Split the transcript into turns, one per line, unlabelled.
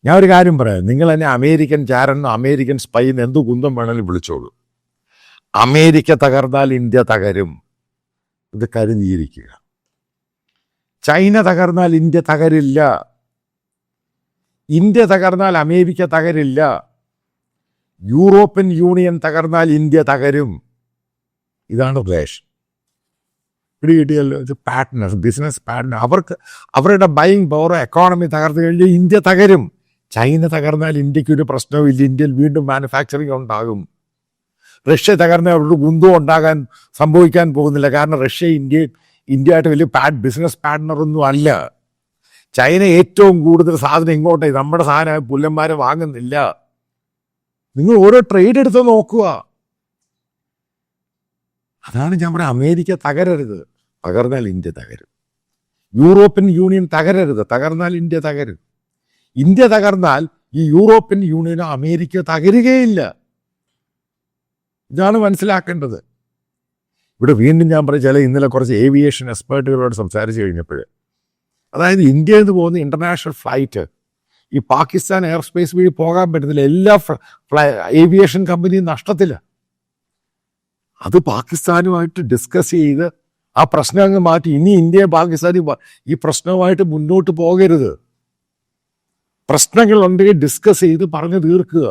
ഞാൻ ഒരു കാര്യം പറയാം, നിങ്ങൾ എന്നെ അമേരിക്കൻ ചാരനോ അമേരിക്കൻ സ്പൈ എന്ന് എന്ത് കുന്തം വേണമെങ്കിലും വിളിച്ചോളൂ. അമേരിക്ക തകർന്നാൽ ഇന്ത്യ തകരും, ഇത് കരുതിയിരിക്കുക. ചൈന തകർന്നാൽ ഇന്ത്യ തകരില്ല, ഇന്ത്യ തകർന്നാൽ അമേരിക്ക തകരില്ല, യൂറോപ്യൻ യൂണിയൻ തകർന്നാൽ ഇന്ത്യ തകരും. ഇതാണ് റിലേഷൻ. കിട്ടിയല്ലോ, ഇത് പാർട്ട്നർ, ബിസിനസ് പാർട്ട്നർ. അവരുടെ ബൈയിങ് പവർ, എക്കോണമി തകർന്നു കഴിഞ്ഞാൽ ഇന്ത്യ തകരും. ചൈന തകർന്നാൽ ഇന്ത്യക്ക് ഒരു പ്രശ്നവും ഇല്ല, ഇന്ത്യയിൽ വീണ്ടും മാനുഫാക്ചറിങ് ഉണ്ടാകും. റഷ്യ തകർന്നാൽ അവരുടെ കുന്തവും സംഭവിക്കാൻ പോകുന്നില്ല. കാരണം റഷ്യ ഇന്ത്യയായിട്ട് വലിയ ബിസിനസ് പാർട്ട്ണറൊന്നും അല്ല. ചൈന ഏറ്റവും കൂടുതൽ സാധനം ഇങ്ങോട്ടേ, നമ്മുടെ സാധനം പുല്ലന്മാരെ വാങ്ങുന്നില്ല. നിങ്ങൾ ഓരോ ട്രേഡ് എടുത്ത് നോക്കുക. അതാണ് ഞാൻ പറയുക, അമേരിക്ക തകരരുത്, തകർന്നാൽ ഇന്ത്യ തകരും. യൂറോപ്യൻ യൂണിയൻ തകരരുത്, തകർന്നാൽ ഇന്ത്യ തകരും. ഇന്ത്യ തകർന്നാൽ ഈ യൂറോപ്യൻ യൂണിയനോ അമേരിക്ക തകരുകയില്ല. ഇതാണ് മനസ്സിലാക്കേണ്ടത്. ഇവിടെ വീണ്ടും ഞാൻ പറഞ്ഞ ഇന്നലെ കുറച്ച് ഏവിയേഷൻ എക്സ്പേർട്ടുകളോട് സംസാരിച്ച് കഴിഞ്ഞപ്പോൾ, അതായത് ഇന്ത്യയിൽ നിന്ന് പോകുന്ന ഇൻ്റർനാഷണൽ ഫ്ലൈറ്റ് ഈ പാകിസ്ഥാൻ എയർ സ്പേസ് വഴി പോകാൻ പറ്റുന്നില്ല. എല്ലാ ഏവിയേഷൻ കമ്പനിയും നഷ്ടത്തില്ല. അത് പാകിസ്ഥാനുമായിട്ട് ഡിസ്കസ് ചെയ്ത് ആ പ്രശ്നം അങ്ങ് മാറ്റി. ഇനി ഇന്ത്യയും പാകിസ്ഥാനും ഈ പ്രശ്നവുമായിട്ട് മുന്നോട്ട് പോകരുത്. പ്രശ്നങ്ങളുണ്ടെങ്കിൽ ഡിസ്കസ് ചെയ്ത് പറഞ്ഞു തീർക്കുക.